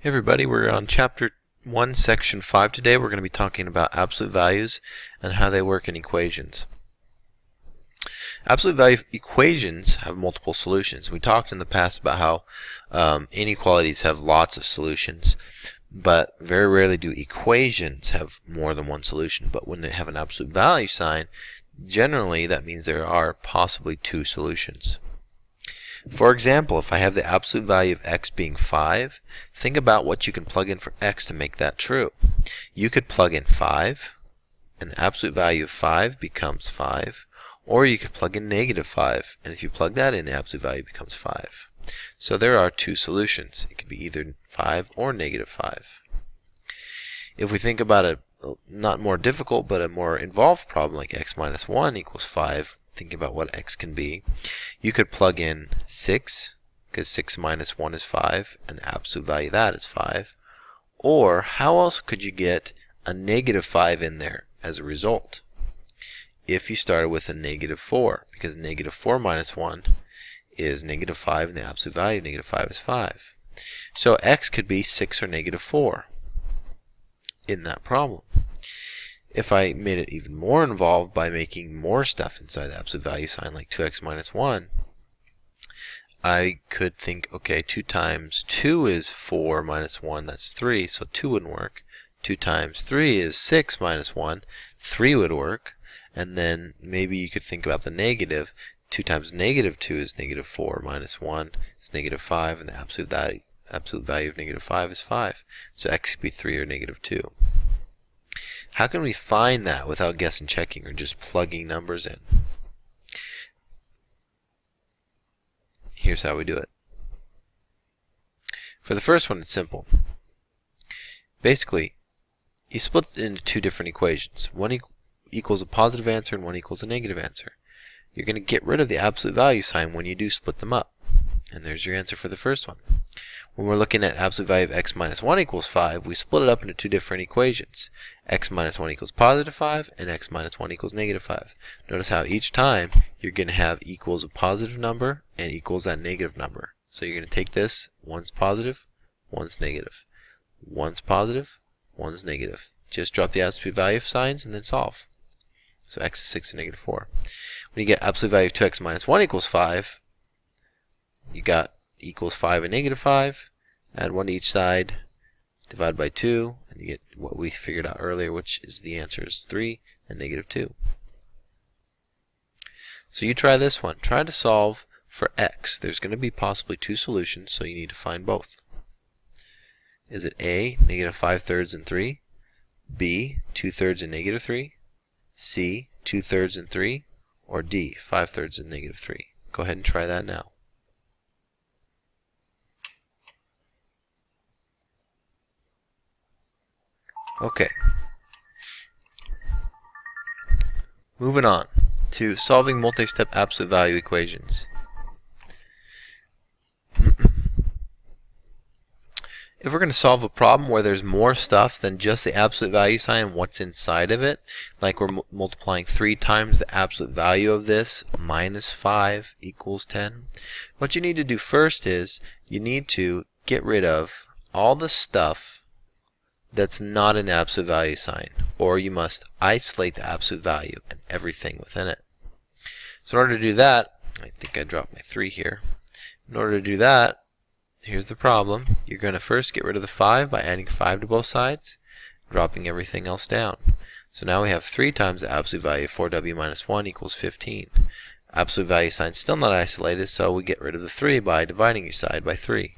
Hey everybody, we're on Chapter 1, Section 5 today. We're going to be talking about absolute values and how they work in equations. Absolute value equations have multiple solutions. We talked in the past about how inequalities have lots of solutions, but very rarely do equations have more than one solution. But when they have an absolute value sign, generally that means there are possibly two solutions. For example, if I have the absolute value of x being 5, think about what you can plug in for x to make that true. You could plug in 5, and the absolute value of 5 becomes 5, or you could plug in negative 5, and if you plug that in, the absolute value becomes 5. So there are two solutions. It could be either 5 or negative 5. If we think about a not more difficult, but a more involved problem like x minus 1 equals 5, thinking about what x can be, you could plug in 6, because 6 minus 1 is 5, and the absolute value of that is 5. Or how else could you get a negative 5 in there as a result? If you started with a negative 4, because negative 4 minus 1 is negative 5, and the absolute value of negative 5 is 5. So x could be 6 or negative 4 in that problem. If I made it even more involved by making more stuff inside the absolute value sign, like 2x minus 1, I could think, okay, 2 times 2 is 4 minus 1, that's 3, so 2 wouldn't work. 2 times 3 is 6 minus 1, 3 would work. And then maybe you could think about the negative. 2 times negative 2 is negative 4 minus 1 is negative 5, and the absolute value of negative 5 is 5. So x could be 3 or negative 2. How can we find that without guessing checking or just plugging numbers in? Here's how we do it. For the first one, it's simple. Basically, you split it into two different equations. One equals a positive answer and one equals a negative answer. You're going to get rid of the absolute value sign when you do split them up. And there's your answer for the first one. When we're looking at absolute value of x minus 1 equals 5, we split it up into two different equations. X minus 1 equals positive 5, and x minus 1 equals negative 5. Notice how each time you're going to have equals a positive number and equals that negative number. So you're going to take this, one's positive, one's negative. One's positive, one's negative. Just drop the absolute value signs and then solve. So x is 6 and negative 4. When you get absolute value of 2x minus 1 equals 5, you got equals 5 and negative 5. Add 1 to each side, divide by 2, and you get what we figured out earlier, which is the answer is 3 and negative 2. So you try this one. Try to solve for x. There's going to be possibly two solutions, so you need to find both. Is it A, negative 5/3 and 3, B, 2/3 and negative 3, C, 2/3 and 3, or D, 5/3 and negative 3? Go ahead and try that now. Okay. Moving on to solving multi-step absolute value equations. If we're going to solve a problem where there's more stuff than just the absolute value sign and what's inside of it, like we're multiplying 3 times the absolute value of this, minus 5 equals 10, what you need to do first is you need to get rid of all the stuff that's not in the absolute value sign, or you must isolate the absolute value and everything within it. So in order to do that, I think I dropped my 3 here. In order to do that, here's the problem. You're going to first get rid of the 5 by adding 5 to both sides, dropping everything else down. So now we have 3 times the absolute value of 4w minus 1 equals 15. Absolute value sign still not isolated, so we get rid of the 3 by dividing each side by 3.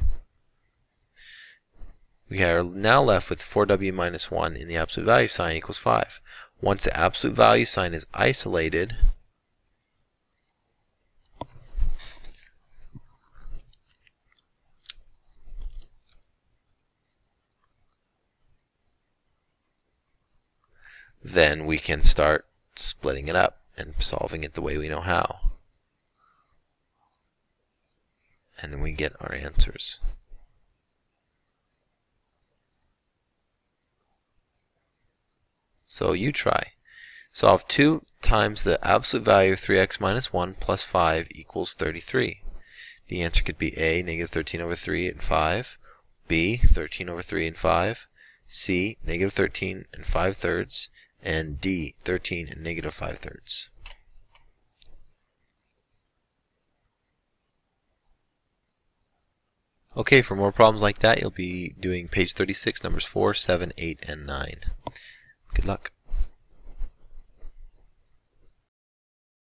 We are now left with 4w minus 1 in the absolute value sign equals 5. Once the absolute value sign is isolated, then we can start splitting it up and solving it the way we know how. And then we get our answers. So you try. Solve 2 times the absolute value of 3x minus 1 plus 5 equals 33. The answer could be A, negative 13 over 3 and 5, B, 13 over 3 and 5, C, negative 13 and 5/3, and D, 13 and negative 5/3. Okay, for more problems like that, you'll be doing page 36, numbers 4, 7, 8, and 9. Good luck.